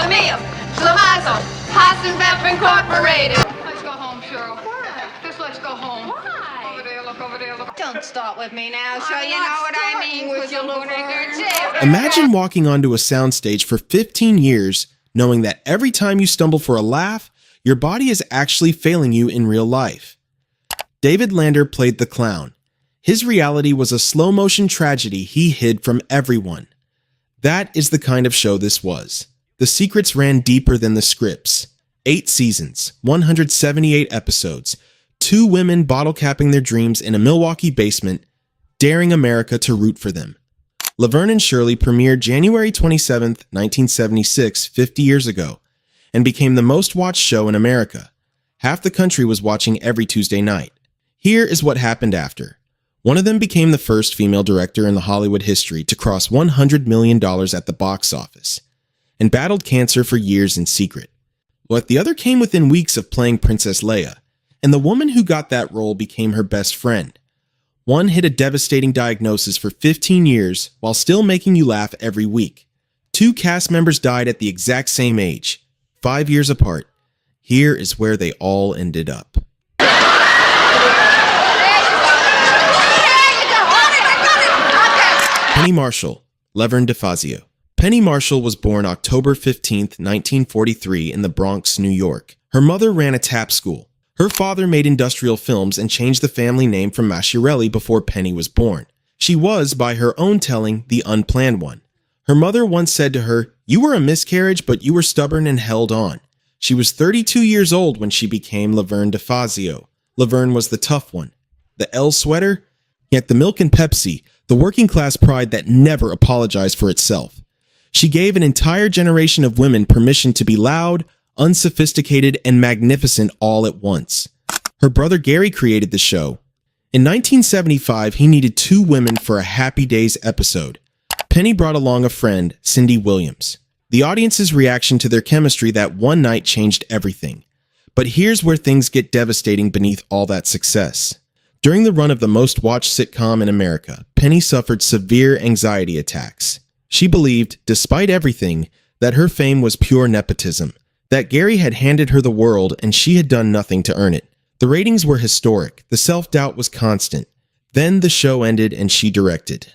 Lamia, Shlamazo, Haas Vamp Incorporated. Let's go home, Cheryl. Why? Just let's go home. Why? Over there, look over there, look. Don't start with me now, so you know what I mean with your little girl. Imagine walking onto a soundstage for 15 years knowing that every time you stumble for a laugh, your body is actually failing you in real life. David Lander played the clown. His reality was a slow-motion tragedy he hid from everyone. That is the kind of show this was. The secrets ran deeper than the scripts. 8 seasons, 178 episodes, 2 women bottle-capping their dreams in a Milwaukee basement, daring America to root for them. Laverne and Shirley premiered January 27, 1976, 50 years ago, and became the most-watched show in America. Half the country was watching every Tuesday night. Here is what happened after. One of them became the first female director in the Hollywood history to cross $100 million at the box office, and battled cancer for years in secret. But the other came within weeks of playing Princess Leia, and the woman who got that role became her best friend. One hid a devastating diagnosis for 15 years while still making you laugh every week. 2 cast members died at the exact same age, 5 years apart. Here is where they all ended up. Penny Marshall, Laverne DeFazio. Penny Marshall was born October 15, 1943 in the Bronx, New York. Her mother ran a tap school. Her father made industrial films and changed the family name from Masciarelli before Penny was born. She was, by her own telling, the unplanned one. Her mother once said to her, "You were a miscarriage, but you were stubborn and held on." She was 32 years old when she became Laverne DeFazio. Laverne was the tough one. The L sweater? Yet the milk and Pepsi, the working class pride that never apologized for itself. She gave an entire generation of women permission to be loud, unsophisticated, and magnificent all at once. Her brother Gary created the show. In 1975, he needed 2 women for a Happy Days episode. Penny brought along a friend, Cindy Williams. The audience's reaction to their chemistry that one night changed everything. But here's where things get devastating beneath all that success. During the run of the most-watched sitcom in America, Penny suffered severe anxiety attacks. She believed, despite everything, that her fame was pure nepotism, that Gary had handed her the world and she had done nothing to earn it. The ratings were historic, the self-doubt was constant. Then the show ended and she directed.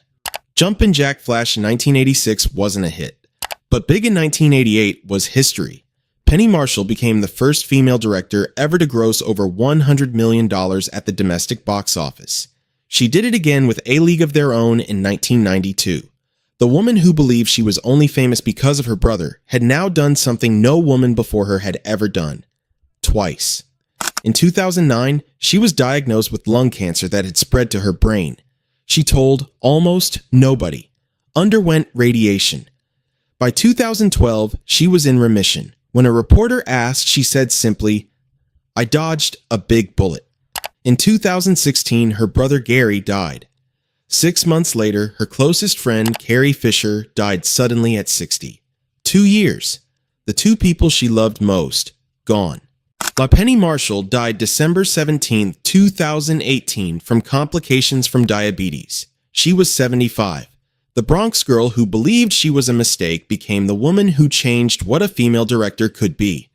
Jumpin' Jack Flash in 1986 wasn't a hit, but big in 1988 was history. Penny Marshall became the first female director ever to gross over $100 million at the domestic box office. She did it again with A League of Their Own in 1992. The woman who believed she was only famous because of her brother had now done something no woman before her had ever done. Twice. In 2009, she was diagnosed with lung cancer that had spread to her brain. She told almost nobody. Underwent radiation. By 2012, she was in remission. When a reporter asked, she said simply, "I dodged a big bullet." In 2016, her brother Gary died. 6 months later, her closest friend, Carrie Fisher, died suddenly at 60. 2 years. The 2 people she loved most, gone. Penny Marshall died December 17, 2018 from complications from diabetes. She was 75. The Bronx girl who believed she was a mistake became the woman who changed what a female director could be.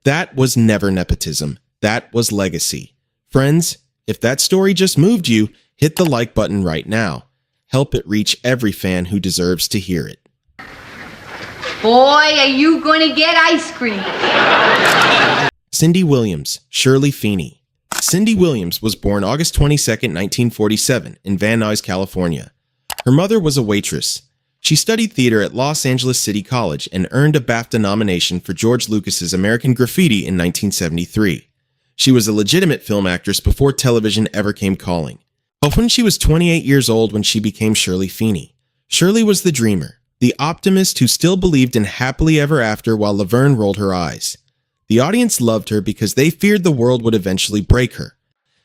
That was never nepotism. That was legacy. Friends, if that story just moved you, hit the like button right now. Help it reach every fan who deserves to hear it. Boy, are you gonna get ice cream. Cindy Williams, Shirley Feeney. Cindy Williams was born August 22, 1947, in Van Nuys, California. Her mother was a waitress. She studied theater at Los Angeles City College and earned a BAFTA nomination for George Lucas's American Graffiti in 1973. She was a legitimate film actress before television ever came calling. But when she was 28 years old when she became Shirley Feeney. Shirley was the dreamer, the optimist who still believed in happily ever after while Laverne rolled her eyes. The audience loved her because they feared the world would eventually break her.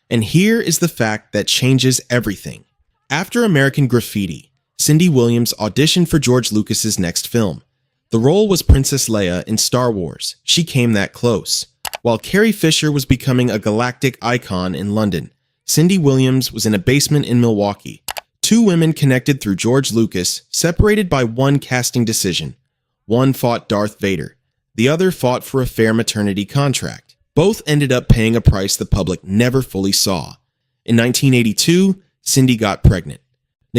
And here is the fact that changes everything. After American Graffiti, Cindy Williams auditioned for George Lucas's next film. The role was Princess Leia in Star Wars. She came that close. While Carrie Fisher was becoming a galactic icon in London, Cindy Williams was in a basement in Milwaukee. 2 women connected through George Lucas, separated by one casting decision. One fought Darth Vader. The other fought for a fair maternity contract. Both ended up paying a price the public never fully saw. In 1982, Cindy got pregnant.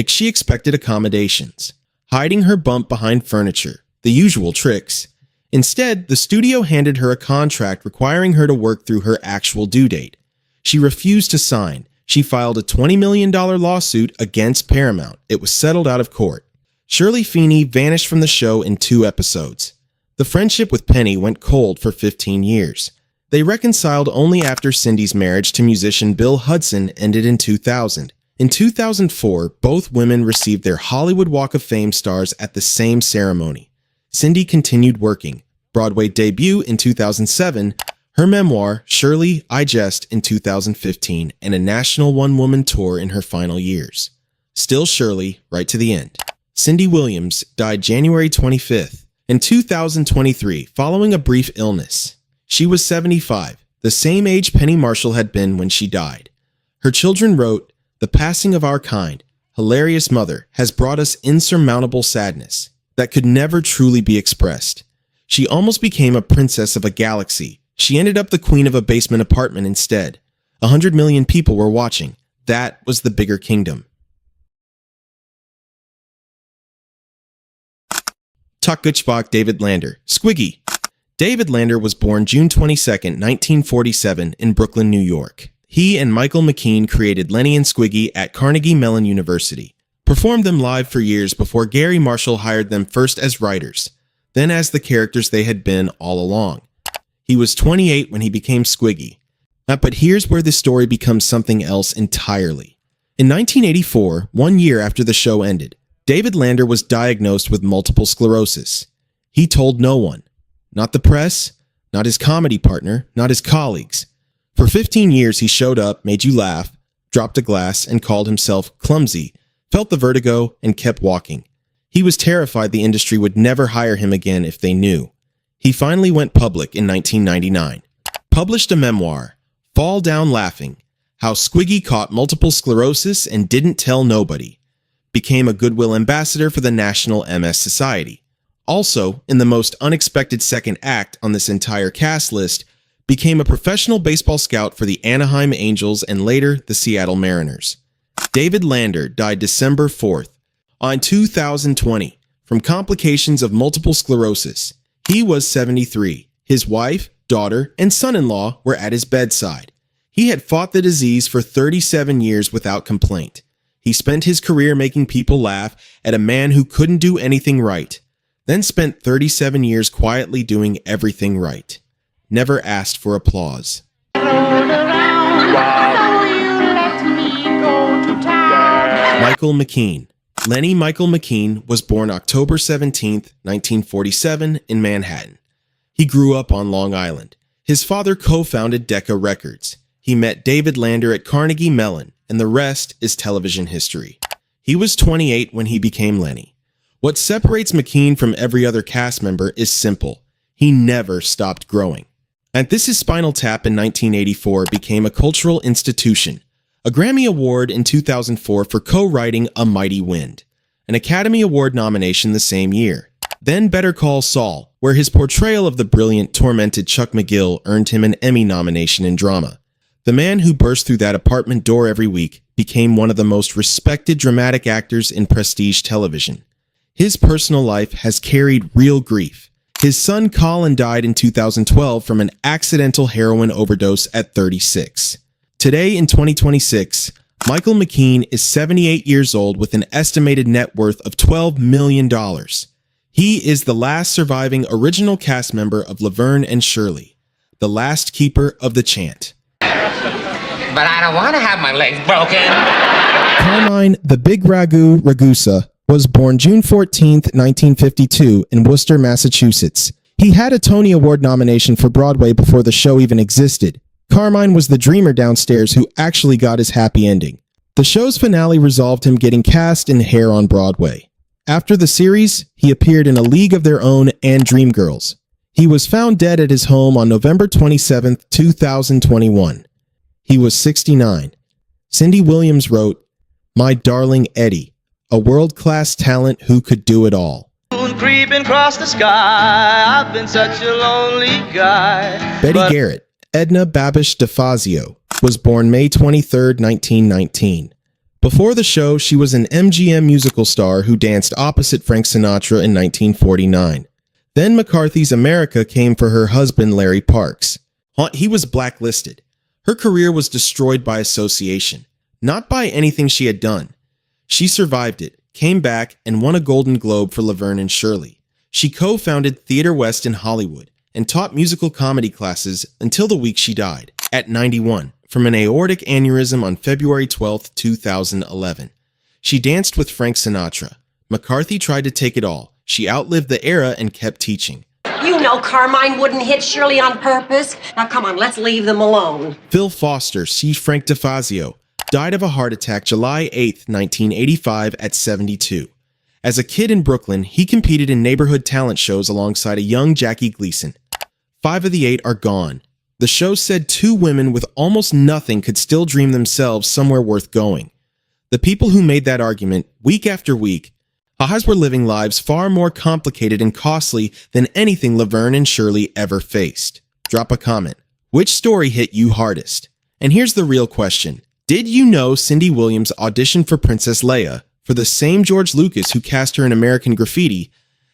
She expected accommodations, hiding her bump behind furniture, the usual tricks. Instead, the studio handed her a contract requiring her to work through her actual due date. She refused to sign. She filed a $20 million lawsuit against Paramount. It was settled out of court. Shirley Feeney vanished from the show in 2 episodes. The friendship with Penny went cold for 15 years. They reconciled only after Cindy's marriage to musician Bill Hudson ended in 2000. In 2004, both women received their Hollywood Walk of Fame stars at the same ceremony. Cindy continued working. Broadway debut in 2007, her memoir, Shirley, I Jest, in 2015, and a national one-woman tour in her final years. Still Shirley, right to the end. Cindy Williams died January 25th, in 2023, following a brief illness. She was 75, the same age Penny Marshall had been when she died. Her children wrote, "The passing of our kind, hilarious mother has brought us insurmountable sadness that could never truly be expressed. She almost became a princess of a galaxy. She ended up the queen of a basement apartment instead. 100 million people were watching. That was the bigger kingdom." Takutchbach David Lander, Squiggy. David Lander was born June 22, 1947 in Brooklyn, New York. He and Michael McKeen created Lenny and Squiggy at Carnegie Mellon University, performed them live for years before Gary Marshall hired them first as writers, then as the characters they had been all along. He was 28 when he became Squiggy. But here's where the story becomes something else entirely. In 1984, 1 year after the show ended, David Lander was diagnosed with multiple sclerosis. He told no one. Not the press, not his comedy partner, not his colleagues. For 15 years, he showed up, made you laugh, dropped a glass, and called himself clumsy, felt the vertigo, and kept walking. He was terrified the industry would never hire him again if they knew. He finally went public in 1999. Published a memoir, Fall Down Laughing, How Squiggy Caught Multiple Sclerosis and Didn't Tell Nobody. Became a Goodwill Ambassador for the National MS Society. Also, in the most unexpected second act on this entire cast list, became a professional baseball scout for the Anaheim Angels and later the Seattle Mariners. David Lander died December 4th, on 2020, from complications of multiple sclerosis. He was 73. His wife, daughter, and son-in-law were at his bedside. He had fought the disease for 37 years without complaint. He spent his career making people laugh at a man who couldn't do anything right, then spent 37 years quietly doing everything right. Never asked for applause. Michael McKeen. Lenny Michael McKeen was born October 17, 1947, in Manhattan. He grew up on Long Island. His father co-founded Decca Records. He met David Lander at Carnegie Mellon, and the rest is television history. He was 28 when he became Lenny. What separates McKeen from every other cast member is simple. He never stopped growing. And This Is Spinal Tap in 1984 became a cultural institution. A Grammy Award in 2004 for co-writing A Mighty Wind. An Academy Award nomination the same year. Then Better Call Saul, where his portrayal of the brilliant, tormented Chuck McGill earned him an Emmy nomination in drama. The man who burst through that apartment door every week became one of the most respected dramatic actors in prestige television. His personal life has carried real grief. His son Colin died in 2012 from an accidental heroin overdose at 36. Today in 2026, Michael McKeen is 78 years old with an estimated net worth of $12 million. He is the last surviving original cast member of Laverne and Shirley, the last keeper of the chant. But I don't want to have my legs broken. Carmine the Big Ragu Ragusa was born June 14, 1952 in Worcester, Massachusetts. He had a Tony Award nomination for Broadway before the show even existed. Carmine was the dreamer downstairs who actually got his happy ending. The show's finale resolved him getting cast in Hair on Broadway. After the series, he appeared in A League of Their Own and Dreamgirls. He was found dead at his home on November 27, 2021. He was 69. Cindy Williams wrote, "My darling Eddie, a world-class talent who could do it all." Creeping across the sky, I've been such a lonely guy. Betty Garrett, Edna Babish DeFazio, was born May 23, 1919. Before the show, she was an MGM musical star who danced opposite Frank Sinatra in 1949. Then McCarthy's America came for her husband Larry Parks. He was blacklisted. Her career was destroyed by association, not by anything she had done. She survived it, came back, and won a Golden Globe for Laverne and Shirley. She co-founded Theater West in Hollywood and taught musical comedy classes until the week she died, at 91, from an aortic aneurysm on February 12, 2011. She danced with Frank Sinatra. McCarthy tried to take it all. She outlived the era and kept teaching. You know Carmine wouldn't hit Shirley on purpose. Now come on, let's leave them alone. Phil Foster, C. Frank DeFazio, died of a heart attack July 8, 1985 at 72. As a kid in Brooklyn, he competed in neighborhood talent shows alongside a young Jackie Gleason. 5 of the 8 are gone. The show said 2 women with almost nothing could still dream themselves somewhere worth going. The people who made that argument, week after week, were living lives far more complicated and costly than anything Laverne and Shirley ever faced. Drop a comment. Which story hit you hardest? And here's the real question. Did you know Cindy Williams auditioned for Princess Leia for the same George Lucas who cast her in American Graffiti,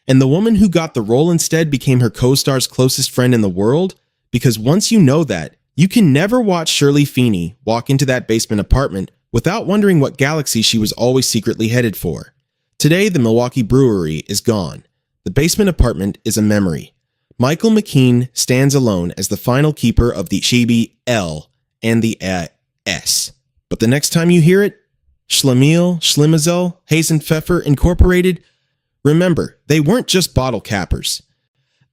and the woman who got the role instead became her co-star's closest friend in the world? Because once you know that, you can never watch Shirley Feeney walk into that basement apartment without wondering what galaxy she was always secretly headed for. Today, the Milwaukee Brewery is gone. The basement apartment is a memory. Michael McKeen stands alone as the final keeper of the Chibi L and the S. But the next time you hear it, Schlemiel, Schlemazel, Hazenpfeffer Incorporated, remember, they weren't just bottle cappers.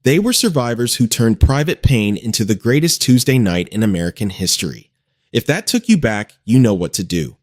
They were survivors who turned private pain into the greatest Tuesday night in American history. If that took you back, you know what to do.